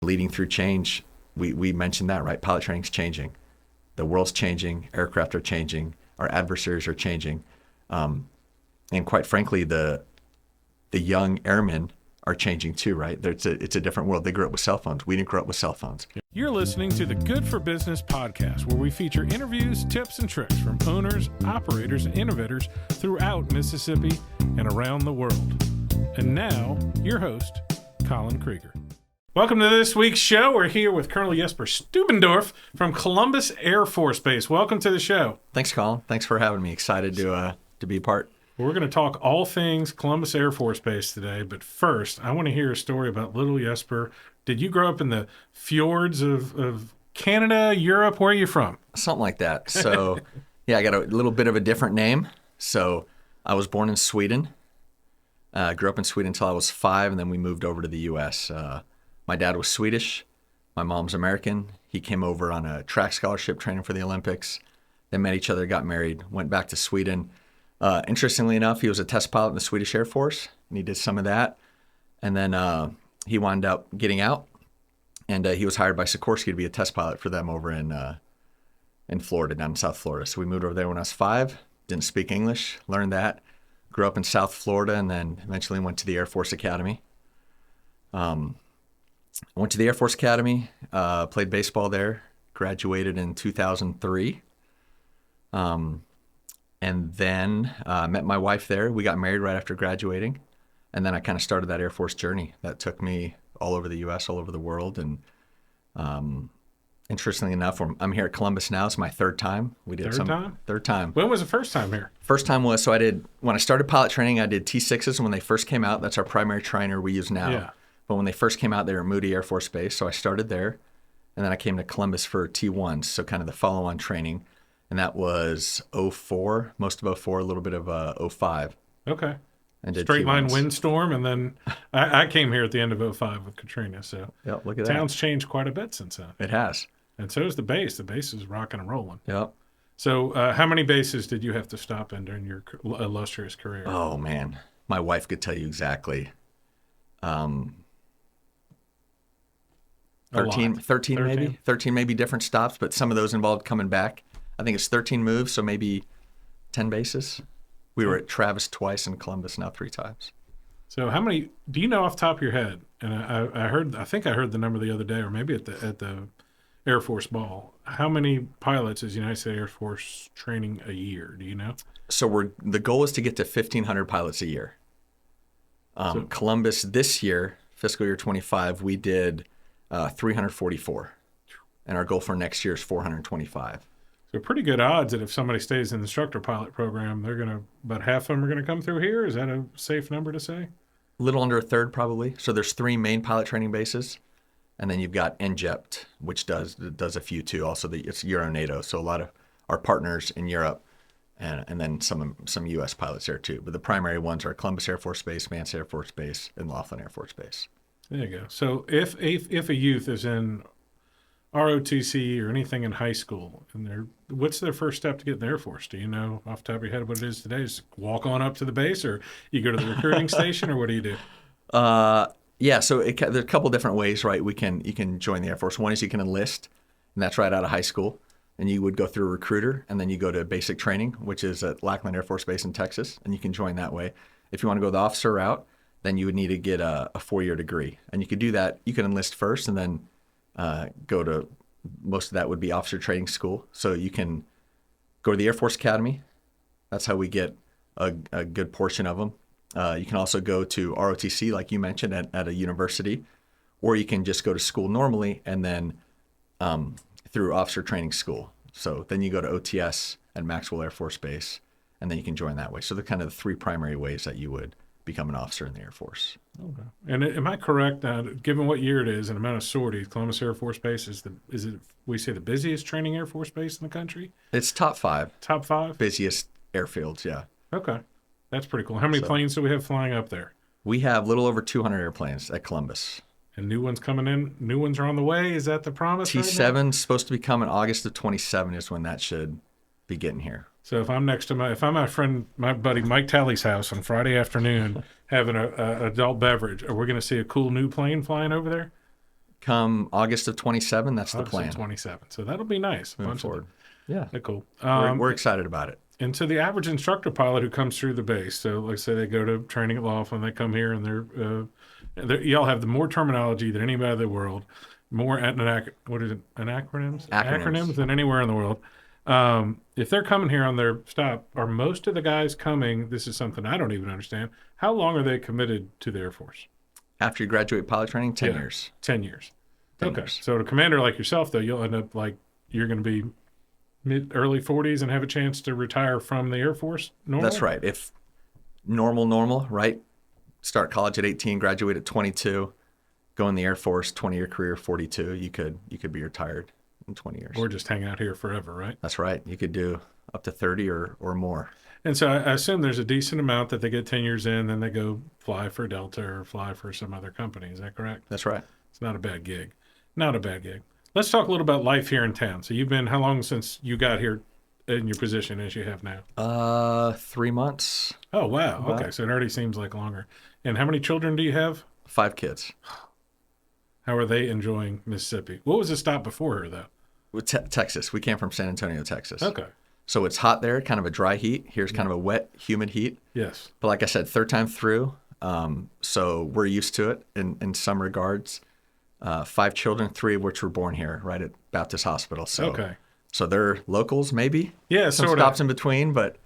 leading through change. We mentioned that, right? Pilot training's changing. The world's changing. Aircraft are changing. Our adversaries are changing. And quite frankly, the young airmen are changing too, right? It's a different world. They grew up with cell phones. We didn't grow up with cell phones. You're listening to the Good for Business podcast, where we feature interviews, tips, and tricks from owners, operators, and innovators throughout Mississippi and around the world. And now, your host, Colin Krieger. Welcome to this week's show. We're here with Colonel Jesper Stubbendorff from Columbus Air Force Base. Welcome to the show. Thanks, Colin. Thanks for having me. Excited to be a part. We're going to talk all things Columbus Air Force Base today, but first, I want to hear a story about little Jesper. Did you grow up in the fjords of Canada, Europe? Where are you from? Something like that. So, yeah, I got a little bit of a different name. So, I was born in Sweden. Grew up in Sweden until I was 5, and then we moved over to the U.S. My dad was Swedish. My mom's American. He came over on a track scholarship training for the Olympics. They met each other, got married, went back to Sweden. Interestingly enough, he was a test pilot in the Swedish Air Force, and he did some of that. And then he wound up getting out, and he was hired by Sikorsky to be a test pilot for them over in Florida, down in South Florida. So we moved over there when I was 5, didn't speak English, learned that, grew up in South Florida, and then eventually went to the Air Force Academy. Went to the Air Force Academy, played baseball there, graduated in 2003. And then met my wife there. We got married right after graduating. And then I kind of started that Air Force journey that took me all over the U.S., all over the world. And interestingly enough, I'm here at Columbus now. It's my third time. Third time. When was the first time here? First time was, when I started pilot training, I did T6s when they first came out. That's our primary trainer we use now. Yeah. But when they first came out, they were at Moody Air Force Base. So I started there. And then I came to Columbus for T1s, so kind of the follow-on training. And that was 04, most of 04, a little bit of 05. Okay. And did Straight T1s. line windstorm, and then I came here at the end of 05 with Katrina. So yep, look at that. Town's changed quite a bit since then. It has. And so is the base. The base is rocking and rolling. Yep. So how many bases did you have to stop in during your illustrious career? Oh, man. My wife could tell you exactly. 13 maybe. 13 maybe different stops, but some of those involved coming back. I think it's 13 moves, so maybe 10 bases. We were at Travis twice and Columbus now 3 times. So how many do you know off the top of your head? And I think I heard the number the other day, or maybe at the Air Force Ball. How many pilots is United States Air Force training a year? Do you know? So the goal is to get to 1,500 pilots a year. Columbus this year, fiscal year 25, we did 344, and our goal for next year is 425. So pretty good odds that if somebody stays in the instructor pilot program, about half of them are going to come through here. Is that a safe number to say? A little under a third, probably. So there's 3 main pilot training bases, and then you've got NJEPT, which does a few too. Also, it's Euro-NATO, so a lot of our partners in Europe, and then some U.S. pilots there too. But the primary ones are Columbus Air Force Base, Vance Air Force Base, and Laughlin Air Force Base. There you go. So if a youth is in ROTC or anything in high school, and what's their first step to get in the Air Force? Do you know off the top of your head what it is today? Just walk on up to the base, or you go to the recruiting station, or what do you do? Yeah, so there's a couple different ways, right? You can join the Air Force. One is you can enlist, and that's right out of high school. And you would go through a recruiter, and then you go to basic training, which is at Lackland Air Force Base in Texas, and you can join that way. If you want to go the officer route, then you would need to get a 4-year degree. And you could do that. You can enlist first and then go to, most of that would be officer training school. So you can go to the Air Force Academy. That's how we get a good portion of them. You can also go to ROTC, like you mentioned, at a university. Or you can just go to school normally and then through officer training school. So then you go to OTS at Maxwell Air Force Base, and then you can join that way. So they're kind of the 3 primary ways that you would become an officer in the Air Force. Okay. And am I correct, given what year it is and amount of sorties, Columbus Air Force Base is we say the busiest training Air Force base in the country? It's top 5. Top 5? Busiest airfields, yeah. Okay. That's pretty cool. How many planes do we have flying up there? We have a little over 200 airplanes at Columbus. And new ones coming in? New ones are on the way? Is that the promise? T7's supposed to be coming August of 27 is when that should be getting here. So if I'm my buddy Mike Talley's house on Friday afternoon having a adult beverage, are we going to see a cool new plane flying over there? come August of 27. That's the August plan. of 27. So that'll be nice. Moving forward. Yeah. Cool. We're excited about it. And to the average instructor pilot who comes through the base, so like say they go to training at Laughlin, they come here and y'all have the more terminology than anybody in the world, more acronyms than anywhere in the world. If they're coming here on their stop, are most of the guys coming, this is something I don't even understand, how long are they committed to the Air Force? After you graduate pilot training, 10 years. 10 years. 10 okay. years. So a commander like yourself, though, you'll end up you're going to be early 40s and have a chance to retire from the Air Force normally? That's right. If normal, right? Start college at 18, graduate at 22, go in the Air Force, 20-year career, 42, you could be retired in 20 years. Or just hang out here forever, right? That's right. You could do up to 30 or more. And so I assume there's a decent amount that they get 10 years in, then they go fly for Delta or fly for some other company. Is that correct? That's right. It's not a bad gig. Not a bad gig. Let's talk a little about life here in town. So you've been, how long since you got here in your position as you have now? 3 months. Oh, wow. Okay. So it already seems like longer. And how many children do you have? 5 kids. How are they enjoying Mississippi? What was the stop before here, though? Texas. We came from San Antonio, Texas. Okay. So it's hot there, kind of a dry heat. Here's kind of a wet, humid heat. Yes. But like I said, third time through. So we're used to it in some regards. 5 children, 3 of which were born here, right at Baptist Hospital. So, okay. So they're locals, maybe. Yeah, some sort stops of. in between, but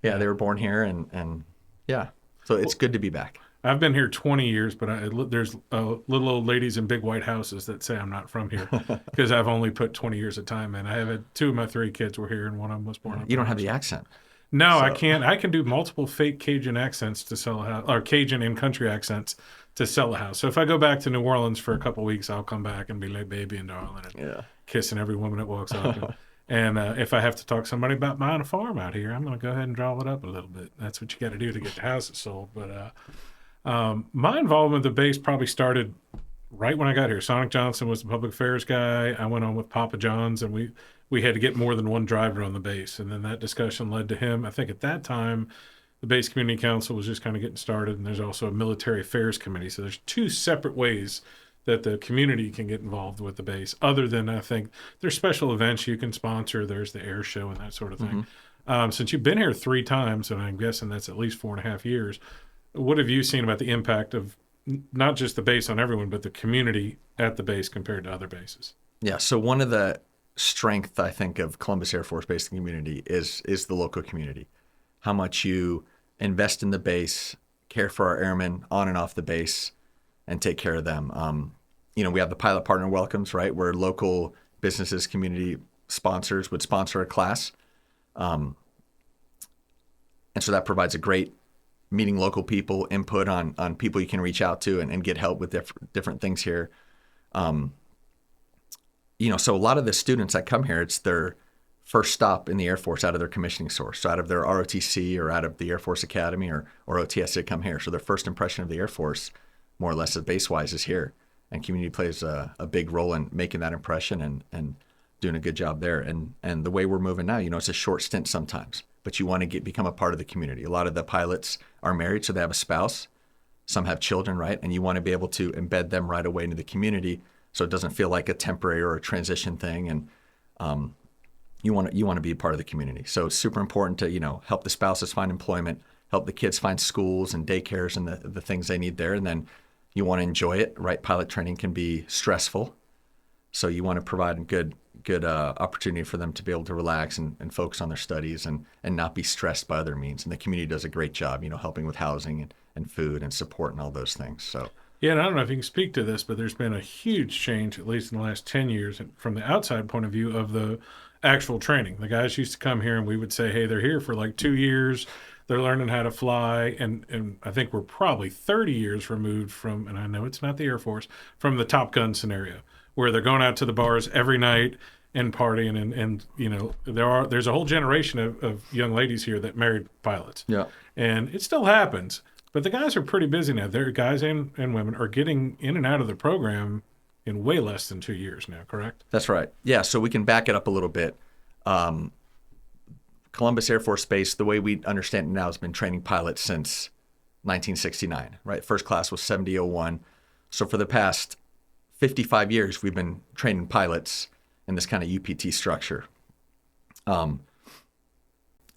yeah, they were born here, and yeah. So it's good to be back. I've been here 20 years, but there's little old ladies in big white houses that say I'm not from here because I've only put 20 years of time in. I have 2 of my 3 kids were here, and one of them was born. You don't have the accent. No, so. I can't. I can do multiple fake Cajun accents to sell a house, or Cajun and country accents to sell a house. So if I go back to New Orleans for a couple of weeks, I'll come back and be like baby and darling and kissing every woman that walks up. And if I have to talk to somebody about buying a farm out here, I'm going to go ahead and draw it up a little bit. That's what you got to do to get the houses sold. But my involvement with the base probably started right when I got here. Sonic Johnson was the public affairs guy. I went on with Papa John's, and we had to get more than one driver on the base. And then that discussion led to him. I think at that time, the base community council was just kind of getting started, and there's also a military affairs committee. So there's 2 separate ways that the community can get involved with the base, other than I think there's special events you can sponsor. There's the air show and that sort of thing. Mm-hmm. Since you've been here 3 times, and I'm guessing that's at least 4.5 years, what have you seen about the impact of not just the base on everyone, but the community at the base compared to other bases? Yeah, so one of the strength, I think, of Columbus Air Force Base community is the local community. How much you invest in the base, care for our airmen on and off the base, and take care of them. We have the pilot partner welcomes, right, where local businesses, community sponsors would sponsor a class. And so that provides a great meeting local people, input on people you can reach out to and get help with different things here. So a lot of the students that come here, it's their first stop in the Air Force out of their commissioning source. So out of their ROTC or out of the Air Force Academy or OTS, they come here. So their first impression of the Air Force, more or less base-wise, is here. And community plays a big role in making that impression and doing a good job there. And the way we're moving now, it's a short stint sometimes, but you want to become a part of the community. A lot of the pilots are married, so they have a spouse. Some have children, right? And you want to be able to embed them right away into the community so it doesn't feel like a temporary or a transition thing. And you want to be a part of the community. So it's super important to, help the spouses find employment, help the kids find schools and daycares and the things they need there. And then you want to enjoy it, right? Pilot training can be stressful. So you want to provide a good opportunity for them to be able to relax and focus on their studies and not be stressed by other means. And the community does a great job, helping with housing and food and support and all those things. So yeah, and I don't know if you can speak to this, but there's been a huge change, at least in the last 10 years, from the outside point of view of the actual training. The guys used to come here and we would say, hey, they're here for like 2 years. They're learning how to fly. And I think we're probably 30 years removed from, and I know it's not the Air Force, from the Top Gun scenario, where they're going out to the bars every night and partying. And there's a whole generation of young ladies here that married pilots. Yeah. And it still happens. But the guys are pretty busy now. Their guys and women are getting in and out of the program in way less than 2 years now, correct? That's right. Yeah, so we can back it up a little bit. Columbus Air Force Base, the way we understand it now, has been training pilots since 1969, right? First class was 7001. So for the past 55 years, we've been training pilots in this kind of UPT structure. And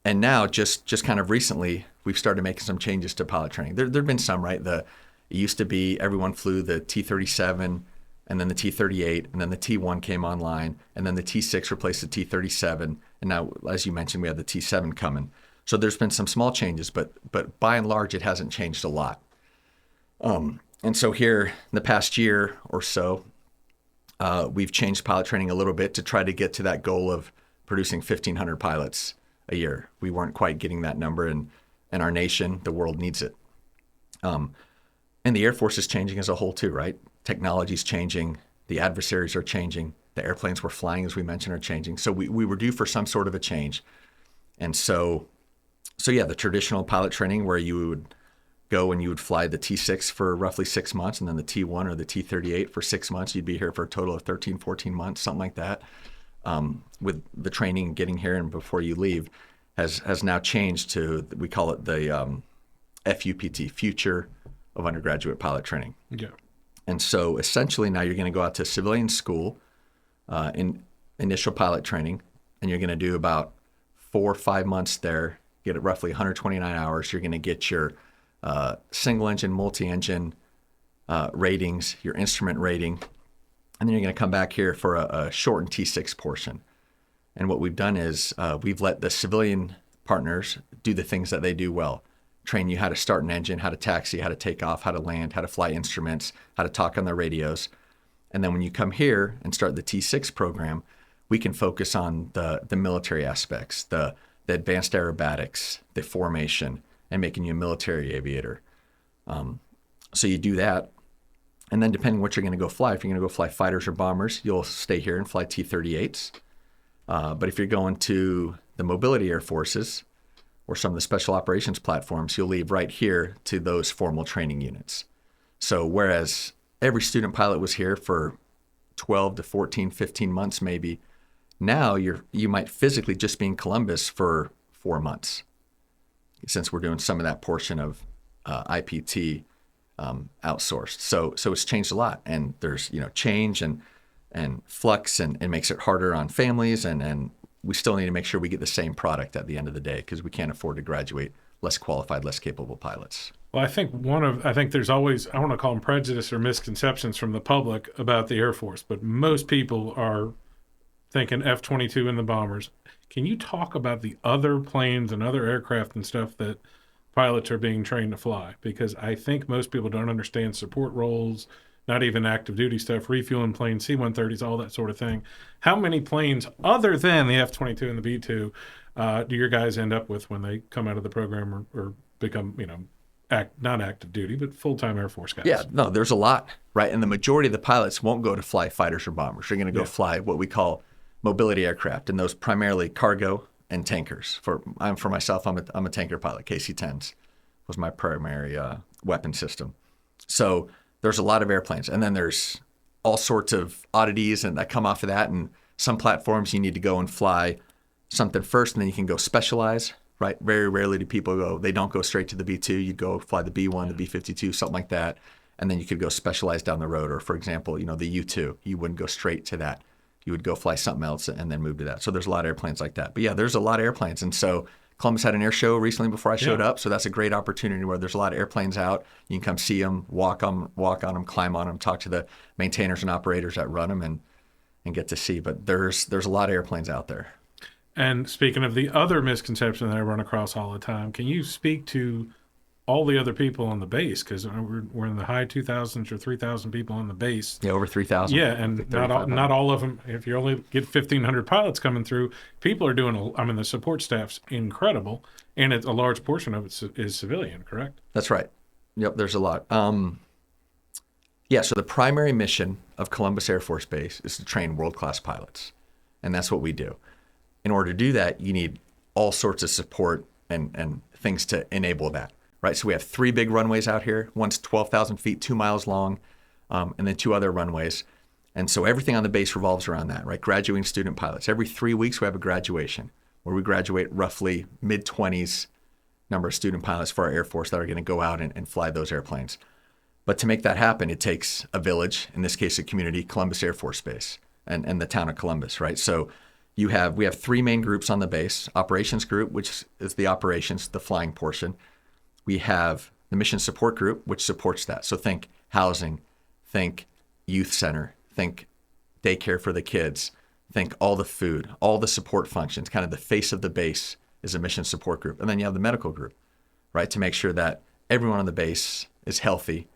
now, just kind of recently, we've started making some changes to pilot training. There've been some, right? It used to be everyone flew the T-37, and then the T-38, and then the T-1 came online, and then the T-6 replaced the T-37, and now, as you mentioned, we have the T-7 coming. So there's been some small changes, but by and large, it hasn't changed a lot. And so here, in the past year or so, we've changed pilot training a little bit to try to get to that goal of producing 1,500 pilots a year. We weren't quite getting that number, and our nation, the world needs it. And the Air Force is changing as a whole too, right? Technology's changing, the adversaries are changing, the airplanes we're flying, as we mentioned, are changing. So we were due for some sort of a change. And so yeah, the traditional pilot training where you would go and you would fly the T-6 for roughly 6 months, and then the T-1 or the T-38 for 6 months. You'd be here for a total of 13, 14 months, something like that. With the training and getting here and before you leave has now changed to, we call it the FUPT, Future of Undergraduate Pilot Training. Yeah. And so essentially now you're going to go out to civilian school in initial pilot training, and you're going to do about 4 or 5 months there, get it roughly 129 hours. You're going to get your single engine, multi-engine ratings, your instrument rating, and then you're going to come back here for a shortened T6 portion. And what we've done is we've let the civilian partners do the things that they do well. Train you how to start an engine, how to taxi, how to take off, how to land, how to fly instruments, how to talk on their radios. And then when you come here and start the T6 program, we can focus on the military aspects, the advanced aerobatics, the formation, and making you a military aviator. So you do that. And then depending what you're going to go fly, if you're going to go fly fighters or bombers, you'll stay here and fly T-38s. But if you're going to the mobility air forces or some of the special operations platforms, you'll leave right here to those formal training units. So whereas every student pilot was here for 12 to 14, 15 months maybe, now you might physically just be in Columbus for 4 months, since we're doing some of that portion of IPT outsourced. So it's changed a lot, and there's change and flux, and it makes it harder on families, and we still need to make sure we get the same product at the end of the day, because we can't afford to graduate less qualified, less capable pilots. Well, I think there's always, I want to call them prejudice or misconceptions from the public about the Air Force, but most people are thinking F-22 and the bombers. Can you talk about the other planes and other aircraft and stuff that pilots are being trained to fly? Because I think most people don't understand support roles, not even active duty stuff, refueling planes, C-130s, all that sort of thing. How many planes other than the F-22 and the B-2 do your guys end up with when they come out of the program or become, not active duty, but full-time Air Force guys? Yeah, no, there's a lot, right? And the majority of the pilots won't go to fly fighters or bombers. They're going to go fly what we call mobility aircraft, and those primarily cargo and tankers. For myself, I'm a tanker pilot. KC-10s was my primary weapon system. So there's a lot of airplanes, and then there's all sorts of oddities and that come off of that. And some platforms you need to go and fly something first, and then you can go specialize. Right? Very rarely do people they don't go straight to the B-2. You go fly the B-1, the B-52, something like that, and then you could go specialize down the road. Or for example, the U-2, you wouldn't go straight to that. You would go fly something else and then move to that. So there's a lot of airplanes like that. But yeah, there's a lot of airplanes. And so Columbus had an air show recently before I showed up. So that's a great opportunity where there's a lot of airplanes out. You can come see them, walk on them, climb on them, talk to the maintainers and operators that run them, and get to see. But there's a lot of airplanes out there. And speaking of the other misconception that I run across all the time, can you speak to all the other people on the base? Because we're in the high 2,000s or 3,000 people on the base. Yeah, over 3,000. Yeah, and not all of them. If you only get 1,500 pilots coming through, people are doing. The support staff's incredible, and a large portion of it is civilian. Correct? That's right. Yep, there's a lot. So the primary mission of Columbus Air Force Base is to train world-class pilots, and that's what we do. In order to do that, you need all sorts of support and things to enable that. Right, so we have 3 big runways out here. One's 12,000 feet, 2 miles long, and then 2 other runways. And so everything on the base revolves around that, right? Graduating student pilots. Every 3 weeks we have a graduation where we graduate roughly mid-20s number of student pilots for our Air Force that are going to go out and fly those airplanes. But to make that happen, it takes a village, in this case, a community, Columbus Air Force Base, and the town of Columbus, right? So we have 3 main groups on the base. Operations group, which is the operations, the flying portion. We have the mission support group, which supports that. So think housing, think youth center, think daycare for the kids, think all the food, all the support functions, kind of the face of the base is a mission support group. And then you have the medical group, right, to make sure that everyone on the base is healthy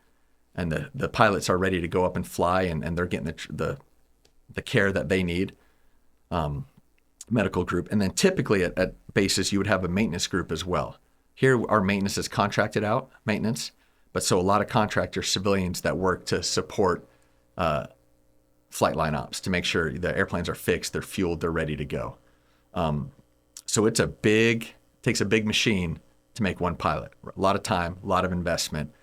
and the pilots are ready to go up and fly and they're getting the care that they need. Medical group. And then typically at bases, you would have a maintenance group as well. Here, our maintenance is contracted out, maintenance, but so a lot of contractors, civilians that work to support flight line ops to make sure the airplanes are fixed, they're fueled, they're ready to go. So takes a big machine to make one pilot. A lot of time, a lot of investment,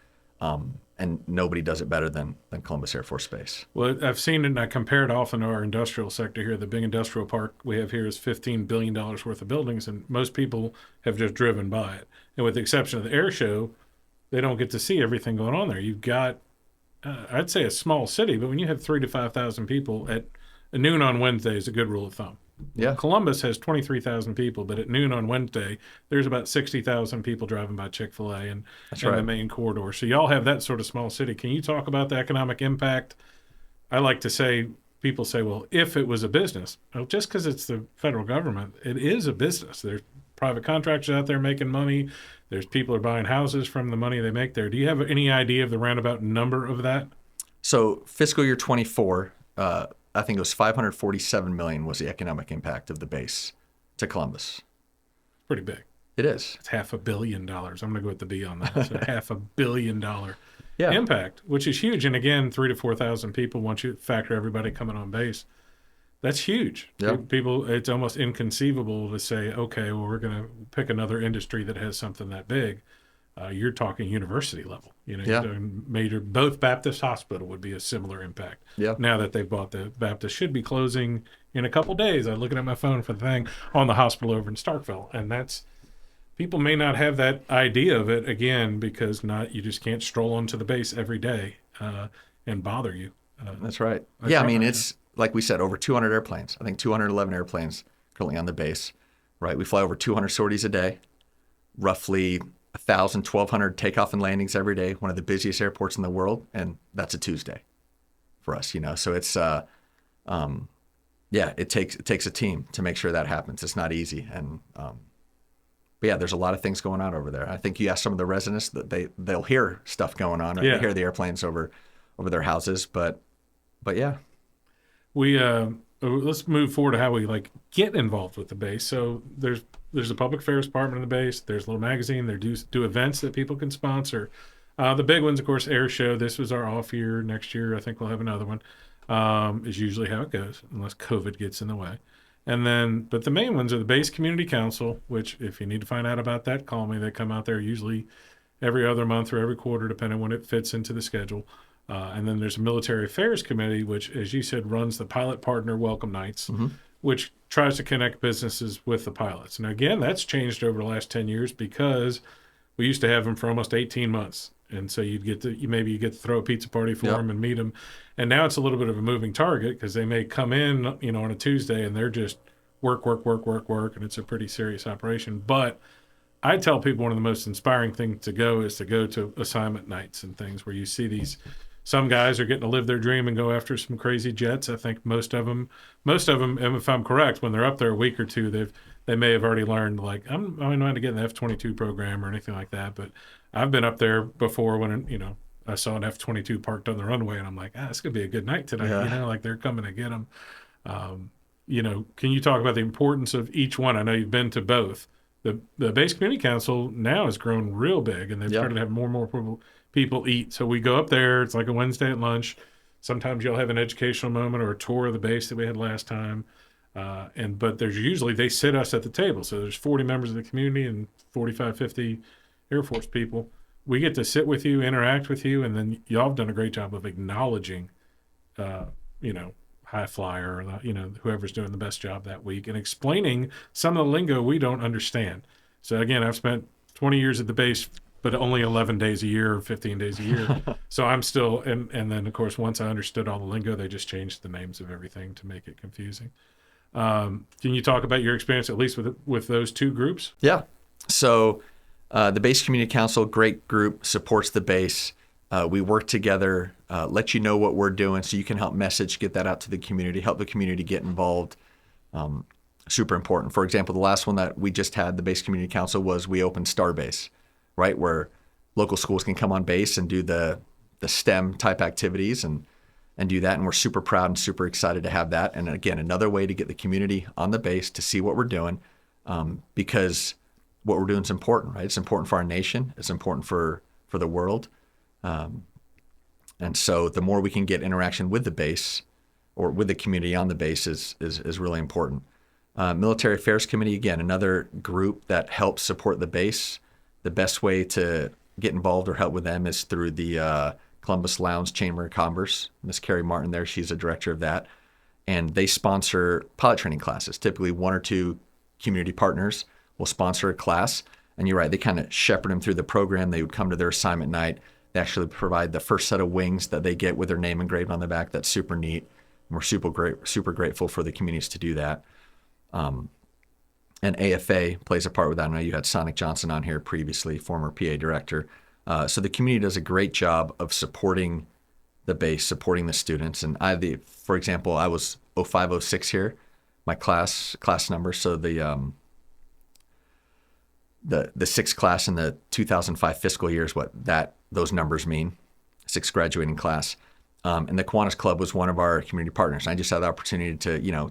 and nobody does it better than Columbus Air Force Base. Well, I've seen it, and I compare it often to our industrial sector here. The big industrial park we have here is $15 billion worth of buildings, and most people have just driven by it. And with the exception of the air show, they don't get to see everything going on there. You've got, I'd say a small city, but when you have 3,000 to 5,000 people at noon on Wednesday is a good rule of thumb. Yeah. Columbus has 23,000 people, but at noon on Wednesday, there's about 60,000 people driving by Chick-fil-A and the main corridor. So y'all have that sort of small city. Can you talk about the economic impact? I like to say, people say, well, if it was a business, well, just because it's the federal government, it is a business. There's private contractors out there making money. There's people are buying houses from the money they make there. Do you have any idea of the roundabout number of that? So fiscal year 24, I think it was $547 million was the economic impact of the base to Columbus. Pretty big. It is. It's $500 million. I'm going to go with the B on that. So $500 million impact, which is huge. And again, 3,000 to 4,000 people once you factor everybody coming on base. That's huge. Yep. People, it's almost inconceivable to say, okay, well, we're going to pick another industry that has something that big. You're talking university level. You're talking major. Both Baptist Hospital would be a similar impact. Yeah. Now that they've bought the Baptist, should be closing in a couple days. I'm looking at my phone for the thing on the hospital over in Starkville, and that's people may not have that idea of it again because you just can't stroll onto the base every day and bother you. That's right. I mean, it's like we said, over 200 airplanes. I think 211 airplanes currently on the base. Right, we fly over 200 sorties a day, roughly 1,000, 1,200 takeoff and landings every day, one of the busiest airports in the world, and that's a Tuesday for us, So it's, it takes a team to make sure that happens. It's not easy, and but there's a lot of things going on over there. I think you ask some of the residents that they'll hear stuff going on, right? They hear the airplanes over their houses, but yeah. We let's move forward to how we get involved with the base. So there's a public affairs department in the base. There's a little magazine. They do events that people can sponsor. The big ones, of course, air show. This was our off year. Next year, I think we'll have another one. Is usually how it goes, unless COVID gets in the way. But the main ones are the base community council, which if you need to find out about that, call me. They come out there usually every other month or every quarter, depending on when it fits into the schedule. And then there's a military affairs committee, which, as you said, runs the pilot partner welcome nights, which tries to connect businesses with the pilots. And again, that's changed over the last 10 years because we used to have them for almost 18 months. And so you get to throw a pizza party for them and meet them. And now it's a little bit of a moving target because they may come in, on a Tuesday and they're just work. And it's a pretty serious operation. But I tell people one of the most inspiring things to go is to go to assignment nights and things where you see some guys are getting to live their dream and go after some crazy jets. I think most of them, and if I'm correct, when they're up there a week or two, they may have already learned, I'm not to get in the F-22 program or anything like that. But I've been up there before when, I saw an F-22 parked on the runway and I'm like, it's going to be a good night today. Yeah. They're coming to get them. Can you talk about the importance of each one? I know you've been to both. The base community council now has grown real big and they've started to have more and more people eat. So we go up there. It's like a Wednesday at lunch. Sometimes you'll have an educational moment or a tour of the base that we had last time. But there's usually, they sit us at the table. So there's 40 members of the community and 45, 50 Air Force people. We get to sit with you, interact with you, and then y'all have done a great job of acknowledging, high flyer or, whoever's doing the best job that week and explaining some of the lingo we don't understand. So again, I've spent 20 years at the base but only 11 days a year or 15 days a year. So I'm still, and then of course, once I understood all the lingo, they just changed the names of everything to make it confusing. Can you talk about your experience, at least with those two groups? Yeah. So the Base Community Council, great group, supports the base. We work together, let you know what we're doing so you can help message, get that out to the community, help the community get involved. Super important. For example, the last one that we just had, the Base Community Council, was we opened Starbase, right, where local schools can come on base and do the STEM type activities and do that. And we're super proud and super excited to have that. And again, another way to get the community on the base to see what we're doing, because what we're doing is important, right? It's important for our nation. It's important for the world. And so the more we can get interaction with the base or with the community on the base is really important. Military Affairs Committee, again, another group that helps support the base. The best way to get involved or help with them is through the Columbus Lounge Chamber of Commerce. Miss Carrie Martin there, she's a director of that. And they sponsor pilot training classes. Typically 1 or 2 community partners will sponsor a class. And you're right, they kind of shepherd them through the program. They would come to their assignment night. They actually provide the first set of wings that they get with their name engraved on the back. That's super neat. And we're super grateful for the communities to do that. And AFA plays a part with that. I know you had Sonic Johnson on here previously, former PA director. So the community does a great job of supporting the base, supporting the students. And for example, I was 0506 here, my class number. So the 6th class in the 2005 fiscal year is what those numbers mean, 6th graduating class. And the Kiwanis Club was one of our community partners. And I just had the opportunity to,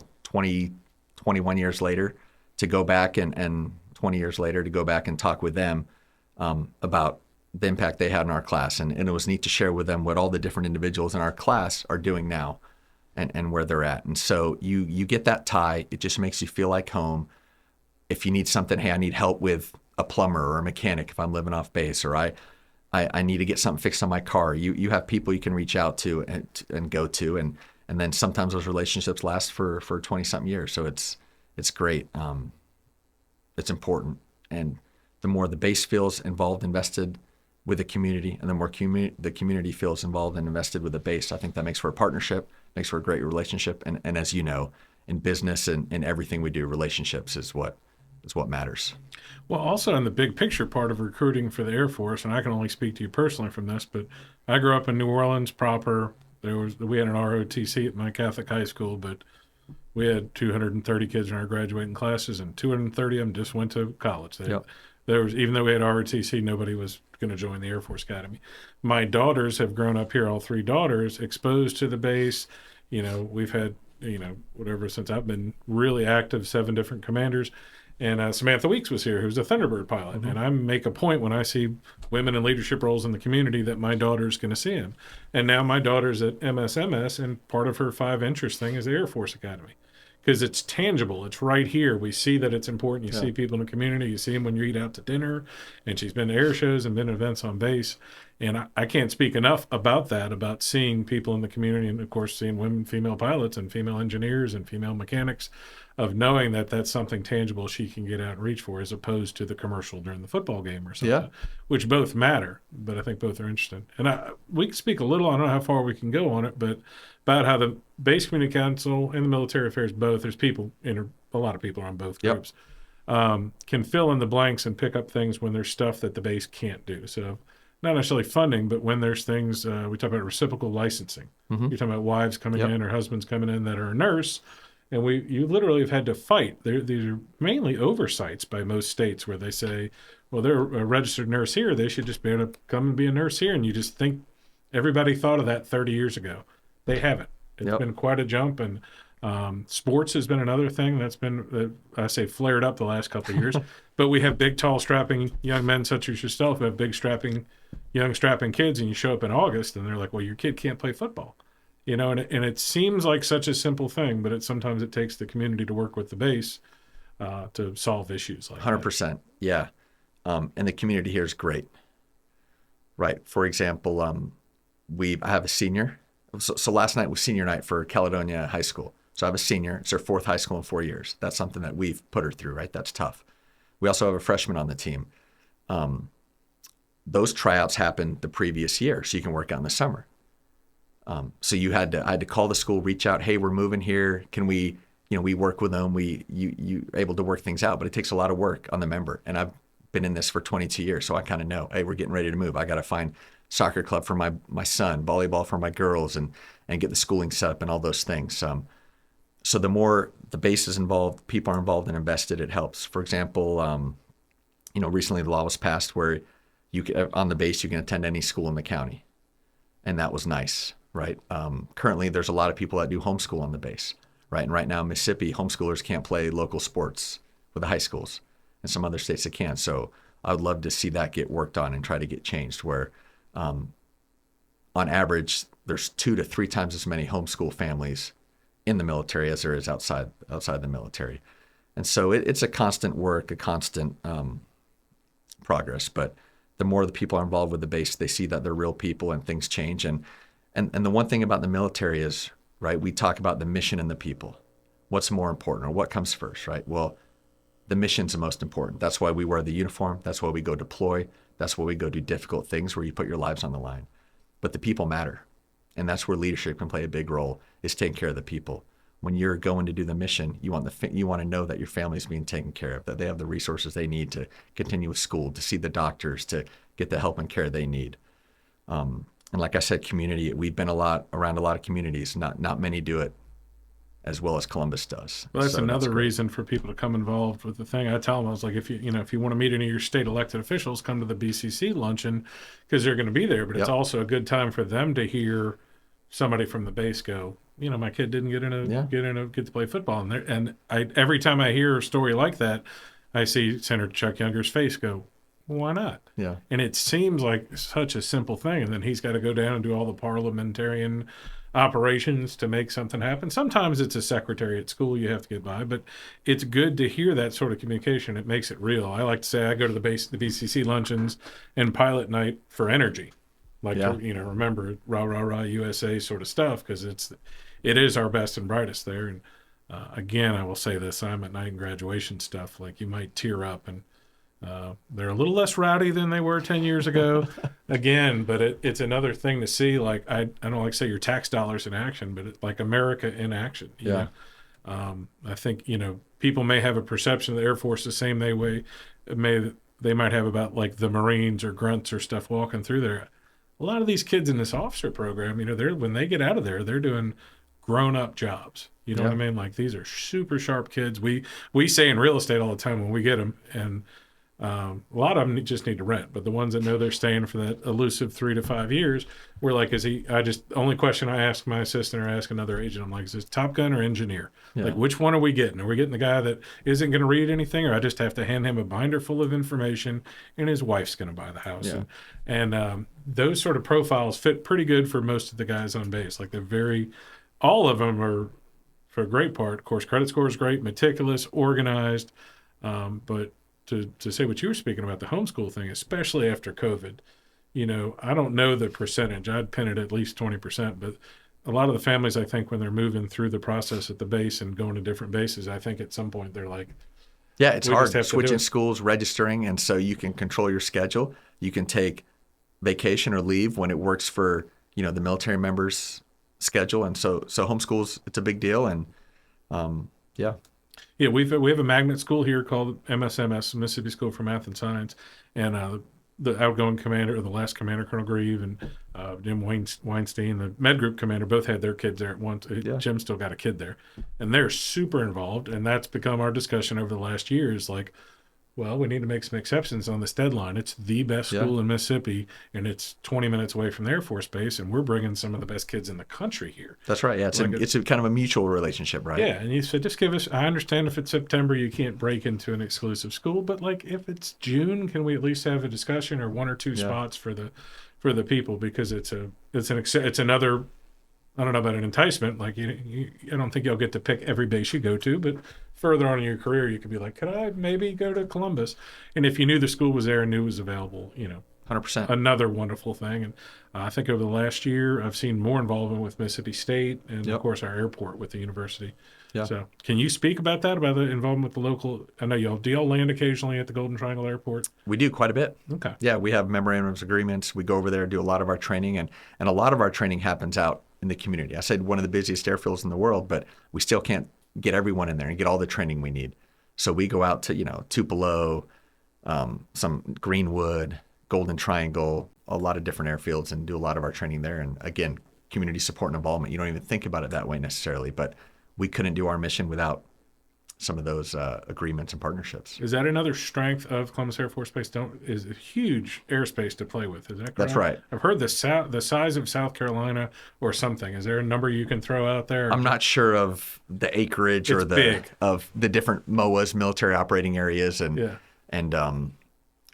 21 years later, to go back and 20 years later to go back and talk with them about the impact they had in our class. And it was neat to share with them what all the different individuals in our class are doing now and where they're at. And so you get that tie. It just makes you feel like home. If you need something, hey, I need help with a plumber or a mechanic if I'm living off base, or I need to get something fixed on my car. You have people you can reach out to and go to. And then sometimes those relationships last for 20-something years. So it's great. It's important. And the more the base feels involved, invested with the community, and the more the community feels involved and invested with the base, I think that makes for a partnership, makes for a great relationship. And as you know, in business and in everything we do, relationships is what matters. Well, also in the big picture part of recruiting for the Air Force, and I can only speak to you personally from this, but I grew up in New Orleans proper. We had an ROTC at my Catholic high school, but we had 230 kids in our graduating classes, and 230 of them just went to college. Even though we had ROTC, nobody was going to join the Air Force Academy. My daughters have grown up here, all 3 daughters, exposed to the base. We've had, whatever, since I've been really active, 7 different commanders. And Samantha Weeks was here, who's a Thunderbird pilot. Mm-hmm. And I make a point when I see women in leadership roles in the community that my daughter's going to see them. And now my daughter's at MSMS, and part of her 5 interest thing is the Air Force Academy. Because it's tangible. It's right here. We see that it's important. You see people in the community. You see them when you eat out to dinner. And she's been to air shows and been to events on base. And I can't speak enough about that, about seeing people in the community, and, of course, seeing women, female pilots and female engineers and female mechanics, of knowing that that's something tangible she can get out and reach for, as opposed to the commercial during the football game or something, which both matter, but I think both are interesting. And we can speak a little, I don't know how far we can go on it, but about how the Base Community Council and the Military Affairs, both, there's a lot of people on both groups, can fill in the blanks and pick up things when there's stuff that the base can't do. So not necessarily funding, but when there's things, we talk about reciprocal licensing. Mm-hmm. You're talking about wives coming in or husbands coming in that are a nurse, and you literally have had to fight. These are mainly oversights by most states where they say, well, they're a registered nurse here, they should just be able to come and be a nurse here. And you just think everybody thought of that 30 years ago. They haven't. It's been quite a jump. And sports has been another thing that's been, I say, flared up the last couple of years. But we have big, tall, strapping young men such as yourself who have big, young, strapping kids, and you show up in August and they're like, well, your kid can't play football. And it seems like such a simple thing, but sometimes it takes the community to work with the base to solve issues like 100%. that. Yeah. And the community here is great. Right. For example, I have a senior. So last night was senior night for Caledonia High School. So I have a senior. It's her 4th high school in 4 years. That's something that we've put her through, right? That's tough. We also have a freshman on the team. those tryouts happened the previous year, so you can work out in the summer. So I had to call the school, reach out, hey, we're moving here. Can we, we work with them. You able to work things out, but it takes a lot of work on the member. And I've been in this for 22 years, so I kind of know, hey, we're getting ready to move. I got to find soccer club for my son, volleyball for my girls, and get the schooling set up and all those things. So the more the base is involved, people are involved and invested, it helps. For example, recently the law was passed where on the base you can attend any school in the county, and that was nice, right? Currently, there's a lot of people that do homeschool on the base, right? And right now, Mississippi, homeschoolers can't play local sports with the high schools, and some other states that can. So I would love to see that get worked on and try to get changed where, on average, there's 2 to 3 times as many homeschool families in the military as there is outside the military. And so it's a constant work, a constant progress. But the more the people are involved with the base, they see that they're real people and things change. And the one thing about the military is, right, we talk about the mission and the people. What's more important, or what comes first, right? Well, the mission's the most important. That's why we wear the uniform. That's why we go deploy. That's why we go do difficult things where you put your lives on the line. But the people matter. And that's where leadership can play a big role, is taking care of the people. When you're going to do the mission, you want to know that your family's being taken care of, that they have the resources they need to continue with school, to see the doctors, to get the help and care they need. And like I said, community, we've been around a lot of communities. Not many do it as well as Columbus does. Well, that's another reason for people to come involved with the thing. I tell them, I was like, if you want to meet any of your state elected officials, come to the BCC luncheon, because they're going to be there. But it's also a good time for them to hear somebody from the base go, my kid didn't get to play football. And every time I hear a story like that, I see Senator Chuck Younger's face go, well, why not? Yeah. And it seems like such a simple thing. And then he's got to go down and do all the parliamentarian operations to make something happen. Sometimes it's a secretary at school you have to get by, but it's good to hear that sort of communication. It makes it real. I like to say I go to the BCC luncheons and pilot night for energy. Remember rah, rah, rah, USA sort of stuff, because it is our best and brightest there. And again, I will say this, I'm at night and graduation stuff, like you might tear up, and they're a little less rowdy than they were 10 years ago. Again, but it's another thing to see. Like, I don't like to say your tax dollars in action, but it's like America in action. You know? I think, people may have a perception of the Air Force the same way they might have about like the Marines or grunts or stuff walking through there. A lot of these kids in this officer program, when they get out of there, they're doing grown-up jobs. You know what I mean? Like, these are super sharp kids. We say in real estate all the time when we get them, and a lot of them just need to rent, but the ones that know they're staying for that elusive 3 to 5 years, we're like, only question I ask my assistant or ask another agent, I'm like, is this Top Gun or engineer? Yeah. Like, which one are we getting? Are we getting the guy that isn't going to read anything, or I just have to hand him a binder full of information and his wife's going to buy the house? Yeah. And those sort of profiles fit pretty good for most of the guys on base. Like, all of them are, for a great part, of course, credit score is great, meticulous, organized, but to say what you were speaking about, the homeschool thing, especially after COVID, I don't know the percentage. I'd pin it at least 20%, but a lot of the families, I think, when they're moving through the process at the base and going to different bases, I think at some point they're like, yeah, it's hard switching schools, registering, and so you can control your schedule. You can take vacation or leave when it works for, the military members' schedule. And so homeschools, it's a big deal. And Yeah, we have a magnet school here called MSMS, Mississippi School for Math and Science, and the outgoing commander, or the last commander, Colonel Grieve, and Jim Weinstein, the med group commander, both had their kids there at once. Yeah. Jim still got a kid there, and they're super involved, and that's become our discussion over the last year. Is like, well, we need to make some exceptions on this deadline. It's the best school in Mississippi, and it's 20 minutes away from the Air Force Base, and we're bringing some of the best kids in the country here. That's right. Yeah, it's a kind of a mutual relationship, right? Yeah, and you said, just give us, I understand if it's September, you can't break into an exclusive school, but like if it's June, can we at least have a discussion or 1 or 2 spots for the people, because it's another, I don't know about an enticement. Like I don't think you'll get to pick every base you go to, but further on in your career, you could be like, could I maybe go to Columbus? And if you knew the school was there and knew it was available, 100%. another wonderful thing. And I think over the last year, I've seen more involvement with Mississippi State and, of course, our airport with the university. Yeah. So can you speak about that, about the involvement with the local? I know do y'all land occasionally at the Golden Triangle Airport? We do quite a bit. Okay. Yeah, we have memorandums agreements. We go over there, do a lot of our training, and a lot of our training happens out in the community. I said one of the busiest airfields in the world, but we still can't get everyone in there and get all the training we need. So we go out to, Tupelo, some Greenwood, Golden Triangle, a lot of different airfields, and do a lot of our training there. And again, community support and involvement. You don't even think about it that way necessarily, but we couldn't do our mission without some of those agreements and partnerships. Is that another strength of Columbus Air Force Base? Is a huge airspace to play with. Is that correct? That's right. I've heard the size of South Carolina or something. Is there a number you can throw out there? I'm not sure of the acreage It's big. of the different MOAs, military operating areas, and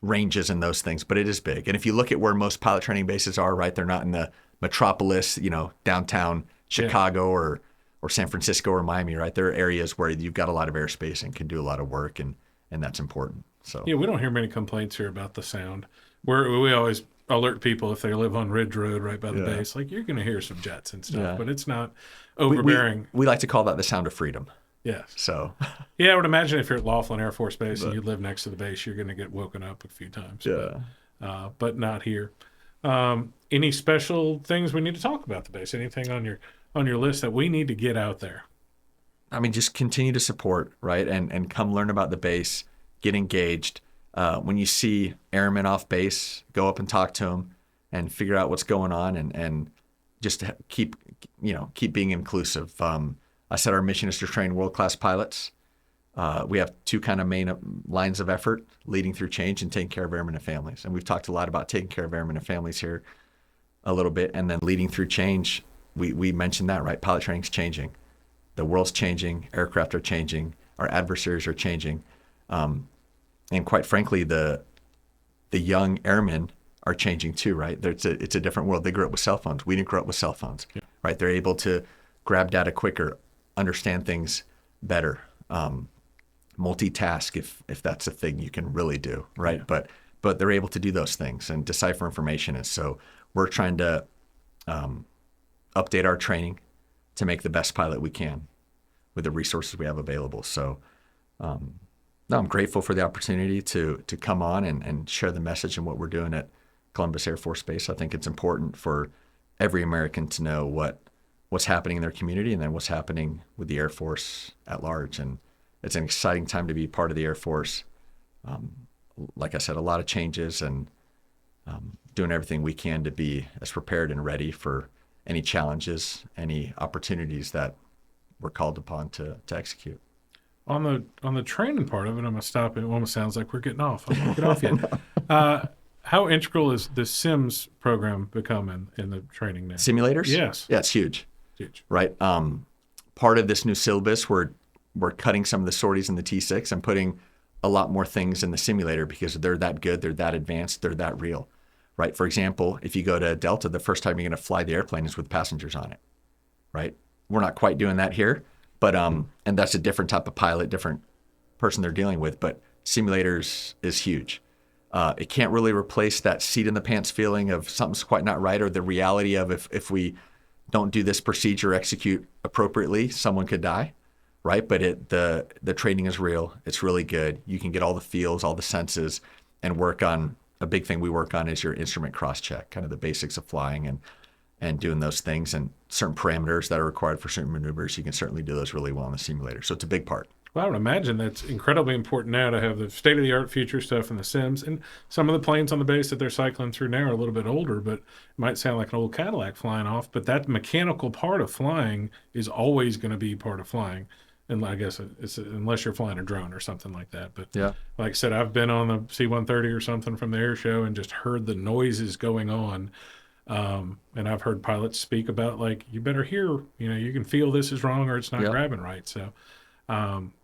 ranges and those things, but it is big. And if you look at where most pilot training bases are, right, they're not in the metropolis, downtown Chicago or San Francisco or Miami, right? There are areas where you've got a lot of airspace and can do a lot of work, and that's important. So yeah, we don't hear many complaints here about the sound. We always alert people if they live on Ridge Road right by the base, like you're going to hear some jets and stuff, but it's not overbearing. We like to call that the sound of freedom. Yes. So yeah, I would imagine if you're at Laughlin Air Force Base and you live next to the base, you're going to get woken up a few times. Yeah. But not here. Any special things we need to talk about the base? Anything on your list that we need to get out there? I mean, just continue to support, right? And come learn about the base, get engaged. When you see airmen off base, go up and talk to them and figure out what's going on, and just keep being inclusive. I said our mission is to train world-class pilots. We have two kind of main lines of effort: leading through change and taking care of airmen and families. And we've talked a lot about taking care of airmen and families here a little bit, and then leading through change. We mentioned that, right? Pilot training's changing. The world's changing. Aircraft are changing. Our adversaries are changing. And quite frankly, the young airmen are changing too, right? It's a different world. They grew up with cell phones. We didn't grow up with cell phones, right? They're able to grab data quicker, understand things better, multitask if that's a thing you can really do, right? Yeah. But they're able to do those things and decipher information. And so we're trying to update our training to make the best pilot we can with the resources we have available. So I'm grateful for the opportunity to come on and share the message and what we're doing at Columbus Air Force Base. I think it's important for every American to know what's happening in their community and then what's happening with the Air Force at large. And it's an exciting time to be part of the Air Force. Like I said, a lot of changes, and doing everything we can to be as prepared and ready for any challenges, any opportunities that we're called upon to execute. On the training part of it, I'm going to stop. It almost sounds like we're getting off. I'm not get off yet. How integral is the SIMS program becoming in the training now? Simulators? Yes. Yeah, it's huge. Huge. Right. Part of this new syllabus, we're cutting some of the sorties in the T6 and putting a lot more things in the simulator because they're that good, they're that advanced, they're that real. Right. For example, if you go to Delta, the first time you're going to fly the airplane is with passengers on it. Right. We're not quite doing that here, but and that's a different type of pilot, different person they're dealing with. But simulators is huge. It can't really replace that seat in the pants feeling of something's quite not right, or the reality of if we don't do this procedure, execute appropriately, someone could die, right? But the training is real. It's really good. You can get all the feels, all the senses, and work on. A big thing we work on is your instrument cross-check, kind of the basics of flying and doing those things, and certain parameters that are required for certain maneuvers. You can certainly do those really well in the simulator. So it's a big part. Well, I would imagine that's incredibly important now to have the state-of-the-art future stuff in the sims. And some of the planes on the base that they're cycling through now are a little bit older, but it might sound like an old Cadillac flying off. But that mechanical part of flying is always going to be part of flying. And I guess it's unless you're flying a drone or something like that. But yeah, like I said, I've been on the C-130 or something from the air show and just heard the noises going on. And I've heard pilots speak about, like, you better hear, you can feel this is wrong or it's not grabbing right. So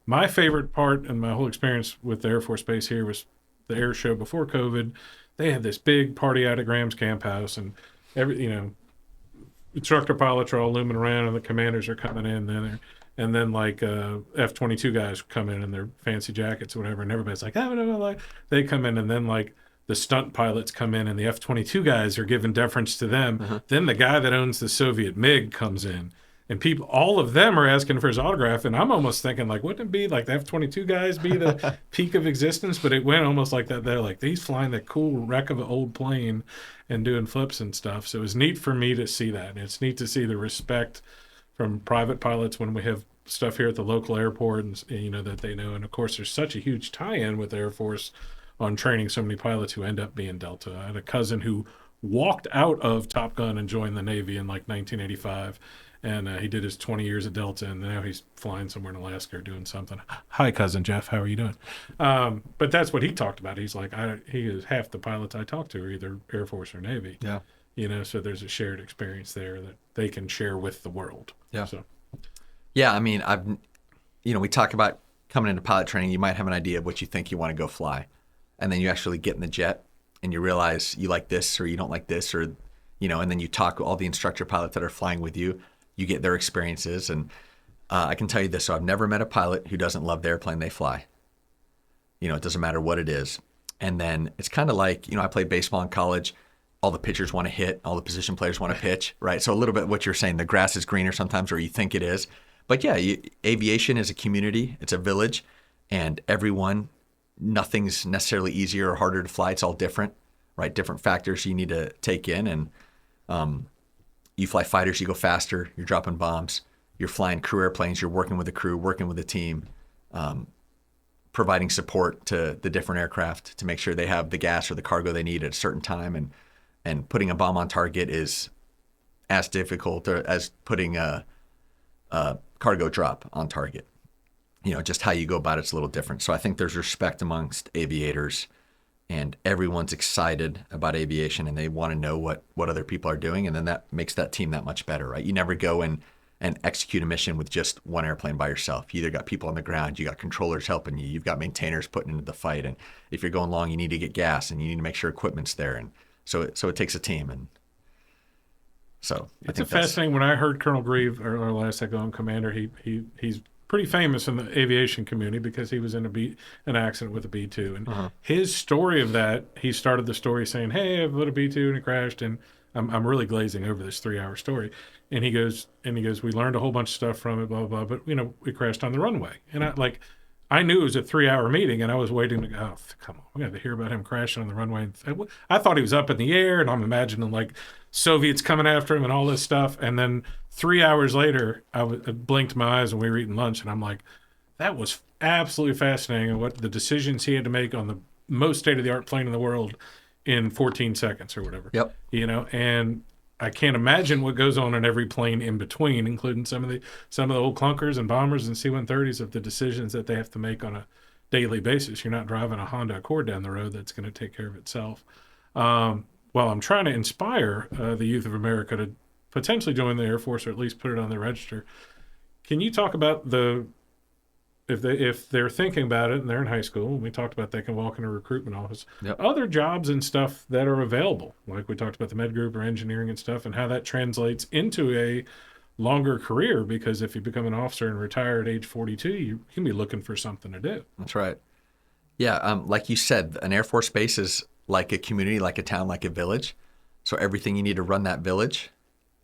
my favorite part and my whole experience with the Air Force Base here was the air show before COVID. They had this big party out at Graham's Camp House, and instructor pilots are all looming around and the commanders are coming in there. And then like F-22 guys come in their fancy jackets or whatever, and everybody's like, they come in, and then like the stunt pilots come in and the F-22 guys are giving deference to them. Then the guy that owns the Soviet MiG comes in, and people, all of them are asking for his autograph. And I'm almost thinking, like, wouldn't it be like the F-22 guys be the peak of existence? But it went almost like that. They're like, he's flying that cool wreck of an old plane and doing flips and stuff. So it was neat for me to see that. And it's neat to see the respect from private pilots when we have stuff here at the local airport, and that they know. And of course, there's such a huge tie-in with the Air Force on training so many pilots who end up being Delta. I had a cousin who walked out of Top Gun and joined the Navy in like 1985, and he did his 20 years at Delta, and now he's flying somewhere in Alaska or doing something. Hi, cousin Jeff, how are you doing? But that's what he talked about. He's like, he is half the pilots I talk to are either Air Force or Navy. Yeah. So there's a shared experience there that they can share with the world. Yeah. So. Yeah, I mean, we talk about coming into pilot training, you might have an idea of what you think you want to go fly. And then you actually get in the jet and you realize you like this or you don't like this, or, and then you talk to all the instructor pilots that are flying with you. You get their experiences. And I can tell you this, so I've never met a pilot who doesn't love the airplane they fly. It doesn't matter what it is. And then it's kind of like, I played baseball in college. All the pitchers want to hit, all the position players want to pitch, right? So a little bit what you're saying, the grass is greener sometimes, or you think it is. But yeah, aviation is a community, it's a village, and nothing's necessarily easier or harder to fly. It's all different, right? Different factors you need to take in. And you fly fighters, you go faster, you're dropping bombs, you're flying crew airplanes, you're working with the crew, working with the team, providing support to the different aircraft to make sure they have the gas or the cargo they need at a certain time. And putting a bomb on target is as difficult as putting a cargo drop on target. Just how you go about it's a little different. So I think there's respect amongst aviators, and everyone's excited about aviation and they want to know what other people are doing. And then that makes that team that much better, right? You never go in and execute a mission with just one airplane by yourself. You either got people on the ground, you got controllers helping you, you've got maintainers putting into the fight. And if you're going long, you need to get gas and you need to make sure equipment's there. And so it takes a team. And so it's fascinating. When I heard Colonel Grieve, our last second commander, he's pretty famous in the aviation community because he was in an accident with a B-2. And his story of that, he started the story saying, hey, I've lit a B-2 and it crashed. And I'm really glazing over this 3-hour story. And he goes, we learned a whole bunch of stuff from it, blah, blah, blah. But, we crashed on the runway. And I knew it was a 3-hour meeting, and I was waiting to go, oh, come on, we got to hear about him crashing on the runway. I thought he was up in the air, and I'm imagining like Soviets coming after him and all this stuff. And then 3 hours later, I blinked my eyes and we were eating lunch, and I'm like, that was absolutely fascinating. And what the decisions he had to make on the most state-of-the-art plane in the world in 14 seconds or whatever. Yep. And I can't imagine what goes on in every plane in between, including some of the old clunkers and bombers and C-130s, of the decisions that they have to make on a daily basis. You're not driving a Honda Accord down the road that's going to take care of itself. Well, I'm trying to inspire the youth of America to potentially join the Air Force, or at least put it on their register. Can you talk about if they're thinking about it and they're in high school, and we talked about they can walk in a recruitment office, other jobs and stuff that are available, like we talked about the med group or engineering and stuff, and how that translates into a longer career? Because if you become an officer and retire at age 42, you can be looking for something to do. That's right. Yeah, like you said, an Air Force base is like a community, like a town, like a village. So everything you need to run that village,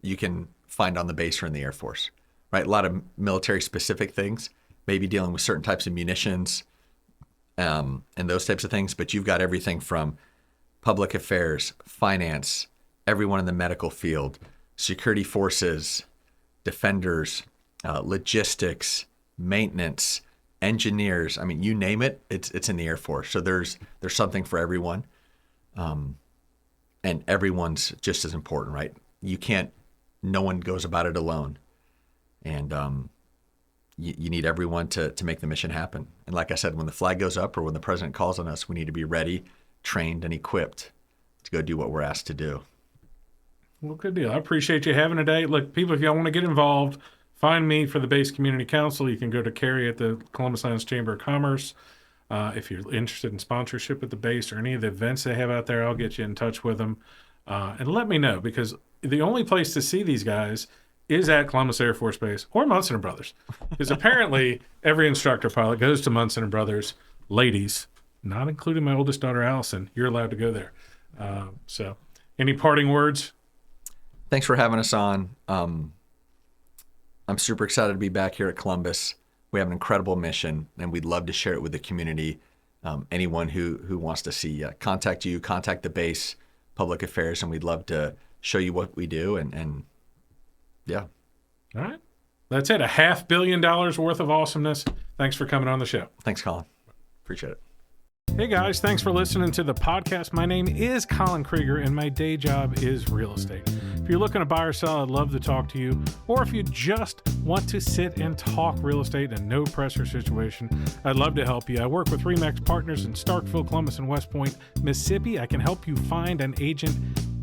you can find on the base or in the Air Force, right? A lot of military-specific things, maybe dealing with certain types of munitions and those types of things. But you've got everything from public affairs, finance, everyone in the medical field, security forces, defenders, logistics, maintenance, engineers. I mean, you name it, it's in the Air Force. So there's something for everyone. And everyone's just as important, right? No one goes about it alone. And you need everyone to make the mission happen. And like I said, when the flag goes up or when the president calls on us, we need to be ready, trained, and equipped to go do what we're asked to do. Well, good deal. I appreciate you having a day. Look, people, if y'all want to get involved, find me for the Base Community Council. You can go to Carrie at the Columbus Islands Chamber of Commerce. If you're interested in sponsorship at the base or any of the events they have out there, I'll get you in touch with them. And let me know, because the only place to see these guys is at Columbus Air Force Base or Munson & Brothers. Because apparently every instructor pilot goes to Munson & Brothers. Ladies, not including my oldest daughter, Allison. You're allowed to go there. So any parting words? Thanks for having us on. I'm super excited to be back here at Columbus. We have an incredible mission, and we'd love to share it with the community. Anyone who wants to see, contact you, contact the base, public affairs, and we'd love to show you what we do. And yeah. All right. That's it. $500 million worth of awesomeness. Thanks for coming on the show. Thanks, Colin. Appreciate it. Hey guys, thanks for listening to the podcast. My name is Colin Krieger and my day job is real estate. If you're looking to buy or sell, I'd love to talk to you. Or if you just want to sit and talk real estate in a no pressure situation, I'd love to help you. I work with RE/MAX Partners in Starkville, Columbus, and West Point, Mississippi. I can help you find an agent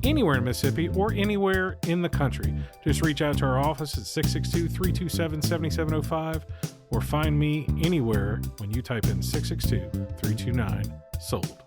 anywhere in Mississippi or anywhere in the country. Just reach out to our office at 662-327-7705 or find me anywhere when you type in 662-329-SOLD.